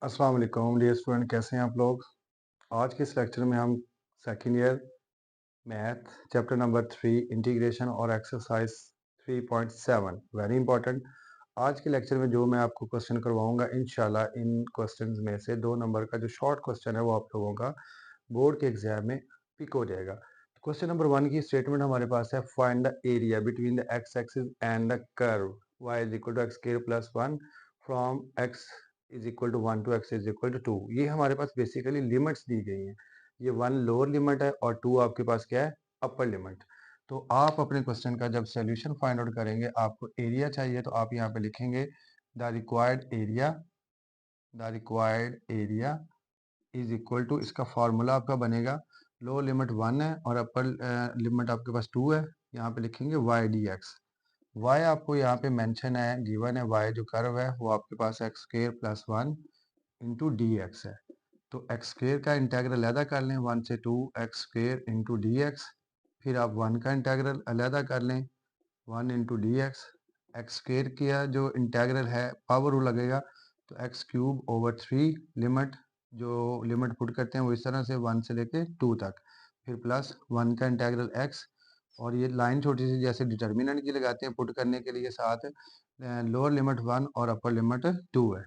अस्सलाम वालेकुम dear student, कैसे हैं आप लोग। आज के इस लेक्चर में हम second year math chapter number 3 integration और एक्सरसाइज 3.7 वेरी इंपॉर्टेंट। आज के लेक्चर में जो मैं आपको क्वेश्चन करवाऊंगा इंशाल्लाह इन क्वेश्चंस में से 2 नंबर का जो शॉर्ट क्वेश्चन है वो आप लोगों का बोर्ड के एग्जाम में पिक हो जाएगा। क्वेश्चन नंबर 1 की स्टेटमेंट हमारे पास है, find the area between the x axis and the curve y is equal to x square plus 1 from x is equal to 1 to x is equal to 2। ये हमारे पास basically limits दी गई हैं। ये 1 lower limit है और 2 आपके पास क्या है, अपर लिमिट। तो आप अपने क्वेश्चन का जब सोल्यूशन फाइंड आउट करेंगे, आपको एरिया चाहिए तो आप यहाँ पे लिखेंगे the required area is equal to, इसका फार्मूला आपका बनेगा, लो लिमिट 1 है और अपर लिमिट आपके पास 2 है। यहाँ पे लिखेंगे वाई डी एक्स। वाई आपको यहाँ पे मेंशन है, गिवन है, वाई जो कर्व है वो आपके पास x square plus 1 into d x है। तो एक्स स्क्वेयर का इंटेग्रल अलहदा कर लें, 1 से 2 x square into d x. फिर आप 1 का इंटेग्रल अलहदा कर लें, 1 into d x. X square किया जो इंटेग्रल है पावर रूल लगेगा, तो एक्स क्यूब ओवर 3 लिमिट, जो लिमिट पुट करते हैं वो इस तरह से 1 से लेके 2 तक। फिर प्लस 1 का इंटेग्रल एक्स, और ये लाइन छोटी सी जैसे डिटर्मिनेंट की लगाते हैं पुट करने के लिए, साथ लोअर लिमिट 1 और अपर लिमिट 2 है।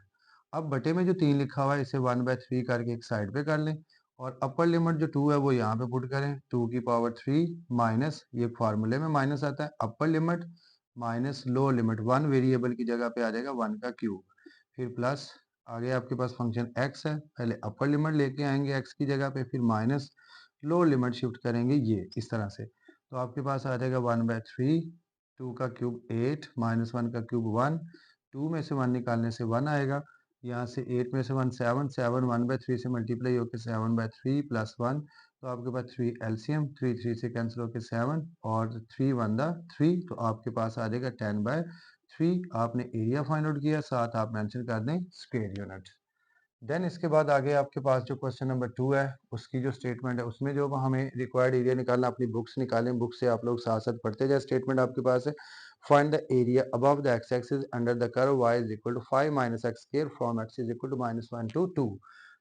अब बटे में जो 3 लिखा हुआ है इसे 1/3 करके एक साइड पे कर लें, और अपर लिमिट जो 2 है वो यहाँ पे पुट करें, 2 की पावर 3 माइनस, ये फार्मूले में माइनस आता है, upper limit minus lower limit, 1 variable की जगह पे आ जाएगा 1 का क्यूब। फिर प्लस आगे आपके पास फंक्शन x है, पहले अपर लिमिट लेके आएंगे x की जगह पे, फिर माइनस लोअर लिमिट शिफ्ट करेंगे ये इस तरह से। तो आपके पास आ जाएगा 1/3, 2 का क्यूब 8 माइनस 1 का क्यूब 1, 2 में से 1 निकालने से 1 आएगा, यहाँ से 8 में से 1 7, 7 1/3 से मल्टीप्लाई होकर 7/3 प्लस 1, तो आपके पास 3 एलसीएम, 3 3 से कैंसिल होकर 7 और 3 1 3, तो आपके पास आ जाएगा 10/3। आपने एरिया फाइंड आउट किया, साथ आप मेंशन कर दें स्क्वायर यूनिट। देन इसके बाद आगे आपके पास जो क्वेश्चन नंबर 2 है उसकी जो स्टेटमेंट है उसमें जो हमें रिक्वायर्ड एरिया निकालना, अपनी बुक्स निकालें, बुक से आप लोग साथ साथ पढ़ते जाए। स्टेटमेंट आपके पास है, find the area above the x axis under the curve y is equal to 5 minus x square from x is equal to -1 to 2।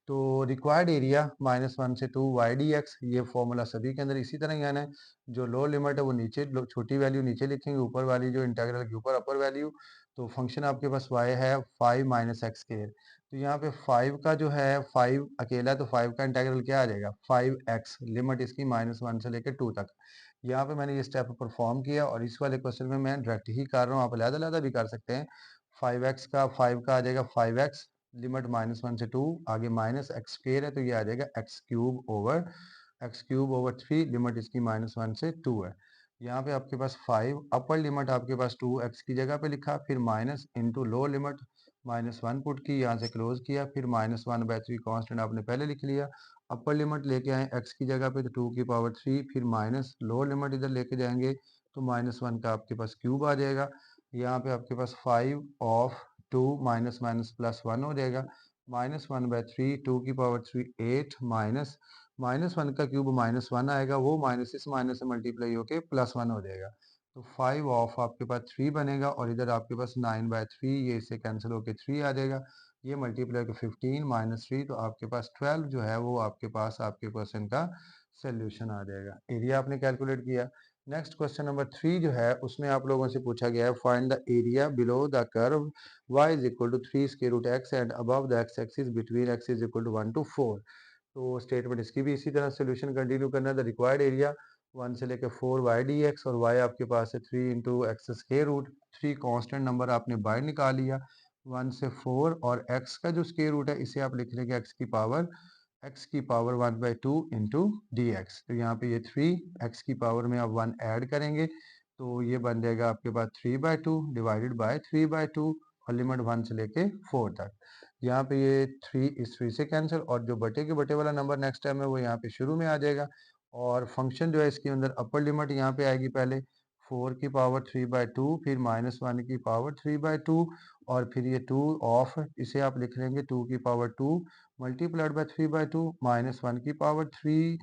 तो रिक्वायर्ड एरिया -1 से 2 वाई डी एक्स, ये फॉर्मूला सभी के अंदर इसी तरह ही आना है। जो लो लिमिट है वो नीचे, छोटी वैल्यू नीचे लिखेंगे, ऊपर वाली जो इंटीग्रल के ऊपर अपर वैल्यू। तो फंक्शन आपके पास y है 5 माइनस एक्स स्क्वायर। तो यहाँ पे 5 का जो है, 5 अकेला है तो 5 का इंटीग्रल क्या आ जाएगा, 5x, लिमिट इसकी -1 से लेकर 2 तक। यहाँ पे मैंने ये स्टेप परफॉर्म किया और इस वाले क्वेश्चन में मैं डायरेक्ट ही कर रहा हूँ, आप अलग-अलग भी कर सकते हैं। 5 का आ जाएगा 5x, लिमिट -1 से 2, आगे माइनस एक्स स्क्वायर है तो ये आ जाएगा x³ ओवर 3, लिमिट इसकी -1 से 2 है। यहाँ पे आपके पास 5, अपर लिमिट आपके पास 2x की जगह पे लिखा, फिर माइनस इंटू लो लिमिट -1 पुट की, यहाँ से क्लोज किया, फिर -1/3 कांस्टेंट आपने पहले लिख लिया। अपर लिमिट लेके आए x की जगह पे तो 2 की पावर 3, फिर माइनस लोअर लिमिट इधर लेके जाएंगे तो -1 का आपके पास क्यूब आ जाएगा। यहाँ पे आपके पास 5 ऑफ 2 माइनस माइनस प्लस 1 हो जाएगा, -1/3, 2 की पावर 3 8 माइनस -1 का क्यूब -1 आएगा, वो माइनस इस माइनस से मल्टीप्लाई होके +1 हो जाएगा। तो 5 ऑफ आपके पास 3 बनेगा और इधर आपके पास 9/3, ये इससे कैंसिल होके 3 आ जाएगा, ये मल्टीप्लाई होकर 15 माइनस 3, तो आपके पास 12 जो है वो आपके पास आपके क्वेश्चन का सोल्यूशन आ जाएगा। एरिया आपने कैलकुलेट किया। नेक्स्ट क्वेश्चन नंबर 3 जो है उसमें आप लोगों से पूछा गया है, find the area below the curve y is equal to 3 square root x and above the x axis between x is equal to 1 to 4। तो स्टेटमेंट इसकी भी इसी तरह सोल्यूशन कंटिन्यू करना है। द रिक्वायर्ड एरिया 1 से लेकर 4 वाई डी एक्स, और y आपके पास है 3 into x square root, 3 constant number आपने बाहर निकाल लिया, 1 से 4, और x का जो स्क्वायर रूट है इसे आप लिख लेंगे x की पावर 1/2 इंटू डी एक्स। तो यहाँ पे ये 3 x की पावर में आप 1 ऐड करेंगे तो ये बन जाएगा आपके पास 3/2 डिवाइडेड बाय 3/2, और लिमिट 1 से लेके 4 तक। यहाँ पे ये 3 इस 3 से कैंसिल, और जो बटे के बटे वाला नंबर नेक्स्ट टाइम है वो यहाँ पे शुरू में आ जाएगा। और फंक्शन जो है इसके अंदर अपर लिमिट यहाँ पे आएगी, पहले 4 की पावर 3/2, फिर -1 की पावर 3/2, और फिर ये 2 ऑफ, इसे आप लिख लेंगे 2 की पावर 2 मल्टीप्लाइड बाय 3/2, -1 की पावर 3,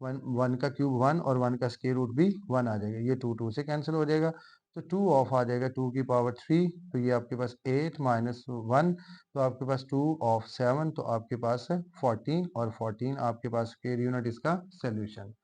1 1 का क्यूब 1 और 1 का स्क्वायर रूट भी 1 आ जाएगा, ये 2 2 से कैंसिल हो जाएगा। तो 2 ऑफ आ जाएगा, 2 की पावर 3, तो ये आपके पास 8 माइनस 1, तो आपके पास 2 ऑफ 7, तो आपके पास है 14, और 14 आपके पास स्क्वायर यूनिट इसका सोल्यूशन।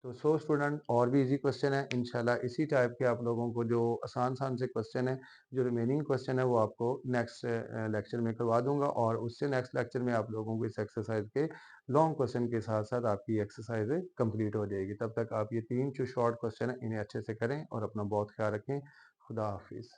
तो स्टूडेंट, और भी इजी क्वेश्चन है इंशाल्लाह, इसी टाइप के आप लोगों को जो आसान आसान से क्वेश्चन है, जो रिमेनिंग क्वेश्चन है वो आपको नेक्स्ट लेक्चर में करवा दूंगा, और उससे नेक्स्ट लेक्चर में आप लोगों को इस एक्सरसाइज के लॉन्ग क्वेश्चन के साथ साथ आपकी एक्सरसाइज कंप्लीट हो जाएगी। तब तक आप ये 3 जो शॉर्ट क्वेश्चन है इन्हें अच्छे से करें और अपना बहुत ख्याल रखें। खुदा हाफिज़।